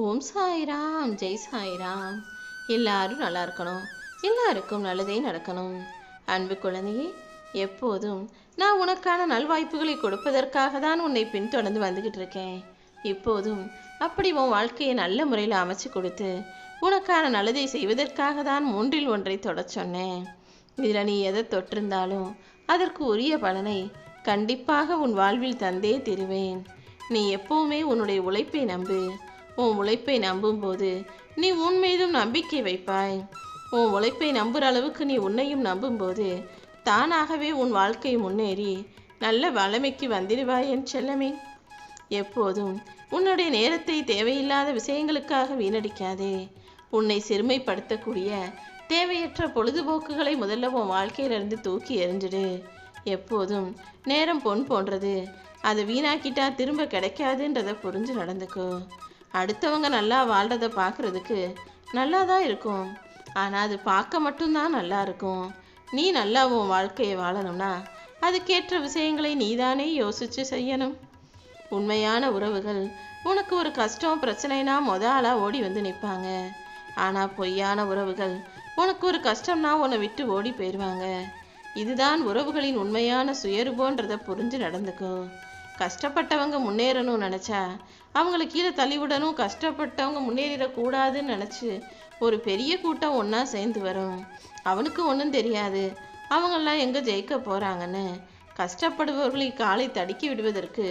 ஓம் சாய்ராம், ஜெய் சாய்ராம். எல்லாரும் நல்லா இருக்கணும், எல்லாருக்கும் நல்லதே நடக்கணும். அன்பு குழந்தையே, எப்போதும் நான் உனக்கான நல்வாய்ப்புகளை கொடுப்பதற்காக தான் உன்னை பின்தொடர்ந்து வந்துக்கிட்டு இருக்கேன். இப்போதும் அப்படி உன் வாழ்க்கையை நல்ல முறையில் அமைச்சு கொடுத்து உனக்கான நல்லதை செய்வதற்காக தான் 3இல் 1 தொட சொன்னேன். இதில் நீ எதை தொட்டிருந்தாலும் அதற்கு உரிய பலனை கண்டிப்பாக உன் வாழ்வில் தந்தே தருவேன். நீ எப்பவுமே உன்னுடைய உழைப்பை நம்பு. உன் உழைப்பை நம்பும்போது நீ உன் மீதும் நம்பிக்கை வைப்பாய். உன் உழைப்பை நம்புகிற அளவுக்கு நீ உன்னையும் நம்பும்போது தானாகவே உன் வாழ்க்கை முன்னேறி நல்ல வளமைக்கு வந்துடுவாய் என் செல்லமே. எப்போதும் உன்னுடைய நேரத்தை தேவையில்லாத விஷயங்களுக்காக வீணடிக்காதே. உன்னை சிறுமைப்படுத்தக்கூடிய தேவையற்ற பொழுதுபோக்குகளை முதல்ல உன் வாழ்க்கையிலிருந்து தூக்கி எறிஞ்சிடு. எப்போதும் நேரம் பொன் போன்றது, அதை வீணாக்கிட்டா திரும்ப கிடைக்காதுன்றதை புரிஞ்சு நடந்துக்கோ. அடுத்தவங்க நல்லா வாழ்கிறத பார்க்குறதுக்கு நல்லா தான் இருக்கும், ஆனால் அது பார்க்க மட்டும்தான் நல்லா இருக்கும். நீ நல்லா உன் வாழ்க்கையை வாழணும்னா அதுக்கேற்ற விஷயங்களை நீதானே யோசித்து செய்யணும். உண்மையான உறவுகள் உனக்கு ஒரு கஷ்டம் பிரச்சனைனா ஆளாக ஓடி வந்து நிற்பாங்க. ஆனால் பொய்யான உறவுகள் உனக்கு ஒரு கஷ்டம்னா உன்னை விட்டு ஓடி போயிடுவாங்க. இதுதான் உறவுகளின் உண்மையான சுயரூபன்றதை புரிஞ்சு நடந்துக்கோ. கஷ்டப்பட்டவங்க முன்னேறணும்னு நினச்சா அவங்கள கீழே தள்ளிவிடணும், கஷ்டப்பட்டவங்க முன்னேறிடக்கூடாதுன்னு நினச்சி ஒரு பெரிய கூட்டம் ஒன்றா சேர்ந்து வரும். அவனுக்கு ஒன்றும் தெரியாது அவங்கெல்லாம் எங்கே ஜெயிக்க போகிறாங்கன்னு. கஷ்டப்படுபவர்களை காலை தடுக்கி விடுவதற்கு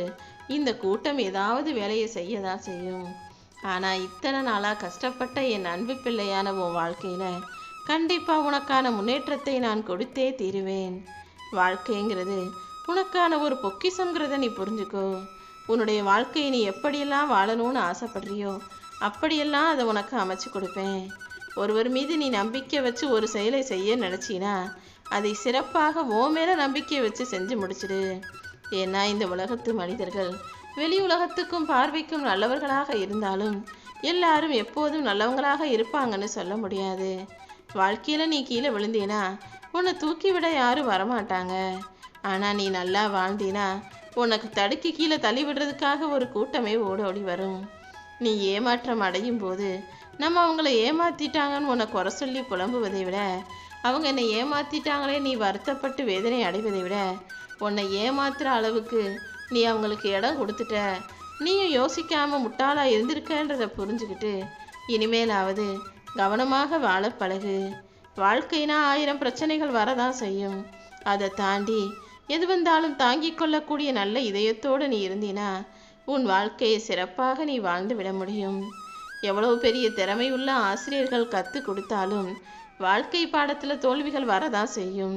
இந்த கூட்டம் ஏதாவது வேலையை செய்ய தான் செய்யும். ஆனால் இத்தனை நாளாக கஷ்டப்பட்ட என் அன்பு பிள்ளையான உன் வாழ்க்கையில் கண்டிப்பாக உனக்கான முன்னேற்றத்தை நான் கொடுத்தே தீருவேன். வாழ்க்கைங்கிறது உனக்கான ஒரு பொக்கிஷங்கிறத நீ புரிஞ்சுக்கோ. உன்னுடைய வாழ்க்கையை நீ எப்படியெல்லாம் வாழணும்னு ஆசைப்படுறியோ அப்படியெல்லாம் அதை உனக்கு அமைச்சு கொடுப்பேன். ஒருவர் மீது நீ நம்பிக்கை வச்சு ஒரு செயலை செய்ய நினச்சினா அதை சிறப்பாக ஓ மேலே நம்பிக்கை வச்சு செஞ்சு முடிச்சிடு. ஏன்னா இந்த உலகத்து மனிதர்கள் வெளி உலகத்துக்கும் பார்வைக்கும் நல்லவர்களாக இருந்தாலும் எல்லாரும் எப்போதும் நல்லவங்களாக இருப்பாங்கன்னு சொல்ல முடியாது. வாழ்க்கையில் நீ கீழே விழுந்தீனா உன்னை தூக்கி விட யாரும் வரமாட்டாங்க. ஆனால் நீ நல்லா வாழ்ந்தீனா உனக்கு தடுக்கி கீழே தள்ளி விடுறதுக்காக ஒரு கூட்டமே ஓடி வரும். நீ ஏமாற்றம் அடையும் போது நம்ம அவங்கள ஏமாற்றிட்டாங்கன்னு உன்னை குறை சொல்லி புலம்புவதை விட, அவங்க என்னை ஏமாற்றிட்டாங்களே நீ வருத்தப்பட்டு வேதனை அடைவதை விட, உன்னை ஏமாத்துகிற அளவுக்கு நீ அவங்களுக்கு இடம் கொடுத்துட்ட, நீயும் யோசிக்காமல் முட்டாளாக இருந்திருக்கன்றதை புரிஞ்சுக்கிட்டு இனிமேலாவது கவனமாக வாழ பழகு. வாழ்க்கைனா 1000 பிரச்சனைகள் வரதான் செய்யும். அதை தாண்டி எது வந்தாலும் தாங்கிக் கொள்ளக்கூடிய நல்ல இதயத்தோடு நீ இருந்தினா உன் வாழ்க்கையை சிறப்பாக நீ வாழ்ந்து விட முடியும். எவ்வளவு பெரிய திறமையுள்ள ஆசிரியர்கள் கற்றுக் கொடுத்தாலும் வாழ்க்கை பாடத்தில் தோல்விகள் வரதான் செய்யும்.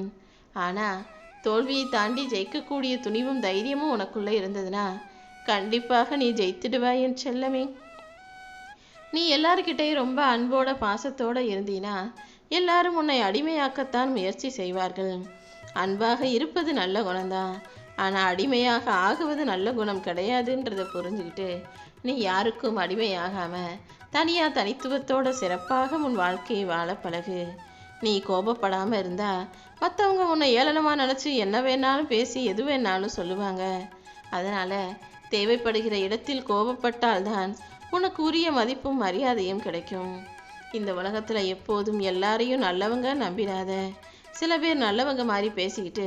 ஆனால் தோல்வியை தாண்டி ஜெயிக்கக்கூடிய துணிவும் தைரியமும் உனக்குள்ளே இருந்ததுன்னா கண்டிப்பாக நீ ஜெயித்துடுவாய் என் செல்லமே. நீ எல்லார்கிட்டையும் ரொம்ப அன்போட பாசத்தோடு இருந்தீனா எல்லாரும் உன்னை அடிமையாக்கத்தான் முயற்சி செய்வார்கள். அன்பாக இருப்பது நல்ல குணம்தான், ஆனால் அடிமையாக ஆகுவது நல்ல குணம் கிடையாதுன்றதை புரிஞ்சுக்கிட்டு நீ யாருக்கும் அடிமையாகாமல் தனியாக தனித்துவத்தோட சிறப்பாக உன் வாழ்க்கையை வாழ பழகு. நீ கோபப்படாமல் இருந்தால் மற்றவங்க உன்னை ஏளனமாக நினச்சி என்ன வேணாலும் பேசி எது வேணாலும் சொல்லுவாங்க. அதனால் தேவைப்படுகிற இடத்தில் கோபப்பட்டால்தான் உனக்கு உரிய மதிப்பும் மரியாதையும் கிடைக்கும். இந்த உலகத்தில் எப்போதும் எல்லாரையும் நல்லவங்க நம்பிடாத. சில பேர் நல்லவங்க மாதிரி பேசிக்கிட்டு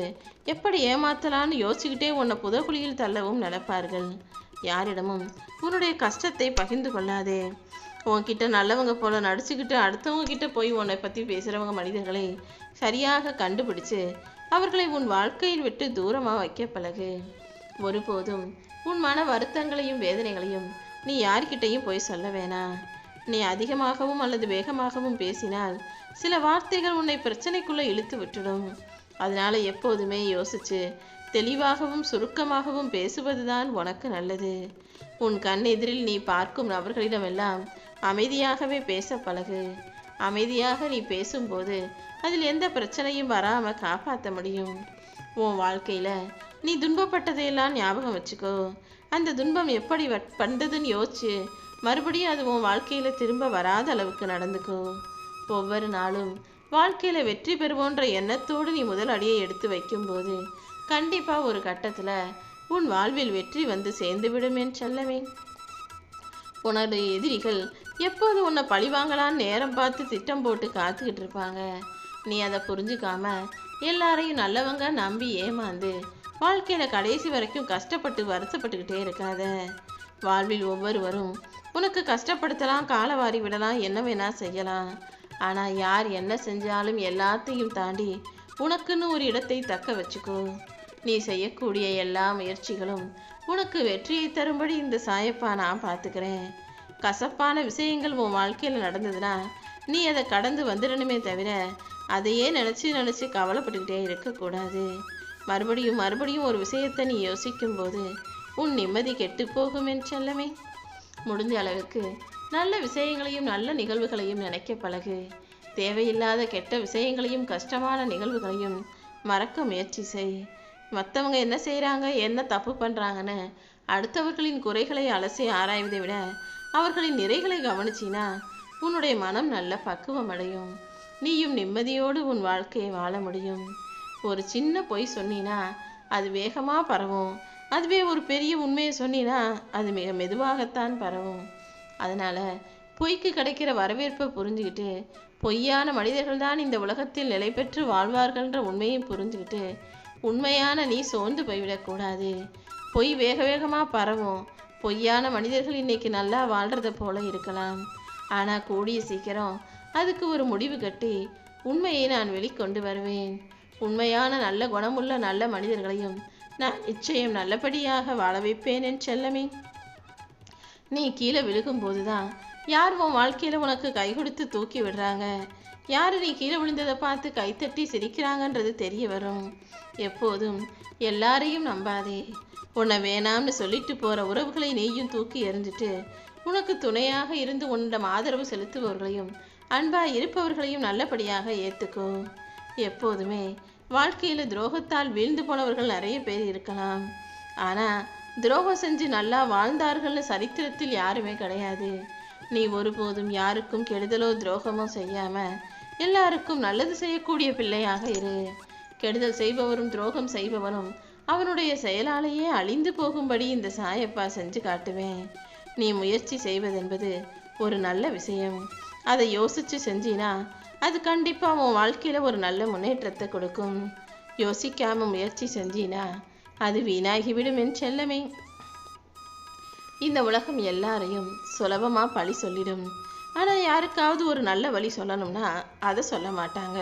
எப்படி ஏமாத்தலான்னு யோசிச்சுக்கிட்டே உன்னை புதகுழியில் தள்ளவும் நடப்பார்கள். யாரிடமும் உன்னுடைய கஷ்டத்தை பகிர்ந்து கொள்ளாதே. உன்கிட்ட நல்லவங்க போல நடிச்சுக்கிட்டு அடுத்தவங்க கிட்ட போய் உன்னை பற்றி பேசுகிறவங்க மனிதர்களை சரியாக கண்டுபிடிச்சு அவர்களை உன் வாழ்க்கையில் விட்டு தூரமாக வைக்க பழகு. ஒருபோதும் உன் மன வருத்தங்களையும் வேதனைகளையும் நீ யார்கிட்டையும் போய் சொல்ல வேணாம். நீ அதிகமாகவும் அல்லது வேகமாகவும் பேசினால் சில வார்த்தைகள் உன்னை பிரச்சனைக்குள்ளே இழுத்து விட்டுடும். அதனால் எப்போதுமே யோசிச்சு தெளிவாகவும் சுருக்கமாகவும் பேசுவதுதான் உனக்கு நல்லது. உன் கண் எதிரில் நீ பார்க்கும் நபர்களிடமெல்லாம் அமைதியாகவே பேச பழகு. அமைதியாக நீ பேசும்போது அதில் எந்த பிரச்சனையும் வராமல் காப்பாற்ற முடியும். உன் வாழ்க்கையில் நீ துன்பப்பட்டதையெல்லாம் ஞாபகம் வச்சுக்கோ. அந்த துன்பம் எப்படி வந்ததுன்னு யோசிச்சு மறுபடியும் அது உன் வாழ்க்கையில் திரும்ப வராத அளவுக்கு நடந்துக்கோ. ஒவ்வொரு நாளும் வாழ்க்கையில் வெற்றி பெறுவோன்ற எண்ணத்தோடு நீ முதல் அடியை எடுத்து வைக்கும்போது கண்டிப்பாக ஒரு கட்டத்தில் உன் வாழ்வில் வெற்றி வந்து சேர்ந்து விடும் என் செல்லமே. உன்னுடைய எதிரிகள் எப்போது உன்னை பழி வாங்கலான்னு நேரம் பார்த்து திட்டம் போட்டு காத்துக்கிட்டு இருப்பாங்க. நீ அதை புரிஞ்சுக்காம எல்லாரையும் நல்லவங்க நம்பி ஏமாந்து வாழ்க்கையில கடைசி வரைக்கும் கஷ்டப்பட்டு வருத்தப்பட்டுக்கிட்டே இருக்காத. வாழ்வில் ஒவ்வொருவரும் உனக்கு கஷ்டப்படுத்தலாம், காலவாரி விடலாம், என்ன வேணா செய்யலாம். ஆனா யார் என்ன செஞ்சாலும் எல்லாத்தையும் தாண்டி உனக்குன்னு ஒரு இடத்தை தக்க வச்சுக்கோ. நீ செய்யக்கூடிய எல்லா முயற்சிகளும் உனக்கு வெற்றியை தரும்படி இந்த சாயப்பா நான் பார்த்துக்கிறேன். கசப்பான விஷயங்கள் உன் வாழ்க்கையில் நடந்ததுன்னா நீ அதை கடந்து வந்துடணுமே தவிர அதையே நினச்சி கவலைப்பட்டுக்கிட்டே இருக்கக்கூடாது. மறுபடியும் மறுபடியும் ஒரு விஷயத்தை நீ யோசிக்கும் போது உன் நிம்மதி கெட்டு போகும் என் செல்லமே. முடிஞ்ச அளவுக்கு நல்ல விஷயங்களையும் நல்ல நிகழ்வுகளையும் நினைக்க பழகு. தேவையில்லாத கெட்ட விஷயங்களையும் கஷ்டமான நிகழ்வுகளையும் மறக்க முயற்சி செய். மற்றவங்க என்ன செய்கிறாங்க, என்ன தப்பு பண்ணுறாங்கன்னு அடுத்தவர்களின் குறைகளை அலசி ஆராய்வதை விட அவர்களின் நிறைகளை கவனிச்சினா உன்னுடைய மனம் நல்ல பக்குவம் அடையும். நீயும் நிம்மதியோடு உன் வாழ்க்கையை வாழ முடியும். ஒரு சின்ன பொய் சொன்னினா அது வேகமாக பரவும். அதுவே ஒரு பெரிய உண்மையை சொன்னினா அது மிக மெதுவாகத்தான் பரவும். அதனால் பொய்க்கு கிடைக்கிற வரவேற்பை புரிஞ்சுக்கிட்டு பொய்யான மனிதர்கள் தான் இந்த உலகத்தில் நிலை பெற்று வாழ்வார்கள்ன்ற உண்மையை புரிஞ்சுக்கிட்டு உண்மையான நீ சோர்ந்து போய்விடக்கூடாது. பொய் வேக வேகமாக பரவும். பொய்யான மனிதர்கள் இன்னைக்கு நல்லா வாழ்கிறத போல இருக்கலாம். ஆனால் கூடிய சீக்கிரம் அதுக்கு ஒரு முடிவு கட்டி உண்மையை நான் வெளிக்கொண்டு வருவேன். உண்மையான நல்ல குணமுள்ள நல்ல மனிதர்களையும் நான் நிச்சயம் நல்லபடியாக வாழ வைப்பேன் என் செல்லமே. நீ கீழே விழுகும்போது தான் யார் உன் வாழ்க்கையில் உனக்கு கை கொடுத்து தூக்கி விடுறாங்க, யார் நீ கீழே விழுந்ததை பார்த்து கைத்தட்டி சிரிக்கிறாங்கன்றது தெரிய வரும். எப்போதும் எல்லாரையும் நம்பாதே. உன்னை வேணாம்னு சொல்லிட்டு போகிற உறவுகளை நீயும் தூக்கி எறிஞ்சிட்டு உனக்கு துணையாக இருந்து உன்னிடம் ஆதரவு செலுத்துபவர்களையும் அன்பாக இருப்பவர்களையும் நல்லபடியாக ஏற்றுக்கோ. எப்போதுமே வாழ்க்கையில் துரோகத்தால் வீழ்ந்து போனவர்கள் நிறைய பேர் இருக்கலாம். ஆனால் துரோகம் செஞ்சு நல்லா வாழ்ந்தார்கள்னு சரித்திரத்தில் யாருமே கிடையாது. நீ ஒருபோதும் யாருக்கும் கெடுதலோ துரோகமோ செய்யாமல் எல்லாருக்கும் நல்லது செய்யக்கூடிய பிள்ளையாக இரு. கெடுதல் செய்பவரும் துரோகம் செய்பவரும் அவனுடைய செயலாலேயே அழிந்து போகும்படி இந்த சாயப்பா செஞ்சு காட்டுவேன். நீ முயற்சி செய்வதென்பது ஒரு நல்ல விஷயம். அதை யோசித்து செஞ்சினா அது கண்டிப்பாக உன் வாழ்க்கையில் ஒரு நல்ல முன்னேற்றத்தை கொடுக்கும். யோசிக்காமல் முயற்சி செஞ்சினா அது வீணாகிவிடும் என் செல்லமே. இந்த உலகம் எல்லாரையும் சுலபமாக பழி சொல்லிடும். ஆனால் யாருக்காவது ஒரு நல்ல வழி சொல்லணும்னா அதை சொல்ல மாட்டாங்க.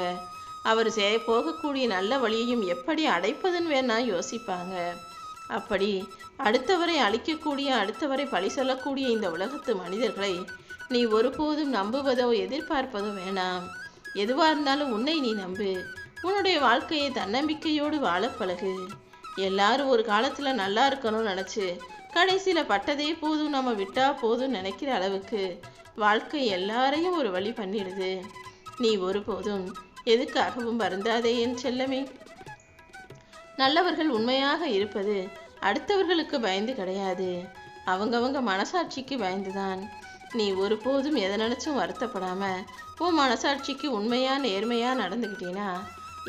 அவர் போகக்கூடிய நல்ல வழியையும் எப்படி அடைப்பதுன்னு வேணா யோசிப்பாங்க. அப்படி அடுத்தவரை அழிக்கக்கூடிய, அடுத்தவரை பழி சொல்லக்கூடிய இந்த உலகத்து மனிதர்களை நீ ஒருபோதும் நம்புவதோ எதிர்பார்ப்பதோ வேணாம். எதுவாக இருந்தாலும் உன்னை நீ நம்பு. உன்னுடைய வாழ்க்கையை தன்னம்பிக்கையோடு வாழ பழகு. எல்லாரும் ஒரு காலத்தில் நல்லா இருக்கணும்னு நினச்சி கடைசியில் பட்டதே போதும், நம்ம விட்டா போதும் நினைக்கிற அளவுக்கு வாழ்க்கை எல்லாரையும் ஒரு வழி பண்ணிடுது. நீ ஒருபோதும் எதுக்காகவும் வருந்தாதே என் செல்லமே. நல்லவர்கள் உண்மையாக இருப்பது அடுத்தவர்களுக்கு பயந்து கிடையாது, அவங்கவங்க மனசாட்சிக்கு பயந்துதான். நீ ஒருபோதும் எதை நினச்சும் வருத்தப்படாம உன் மனசாட்சிக்கு உண்மையா நேர்மையா நடந்துக்கிட்டீன்னா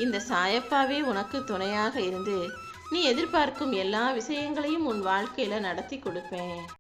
இந்த சாயப்பாவே உனக்கு துணையாக இருந்து நீ எதிர்பார்க்கும் எல்லா விஷயங்களையும் உன் வாழ்க்கையில நடத்தி கொடுப்பேன்.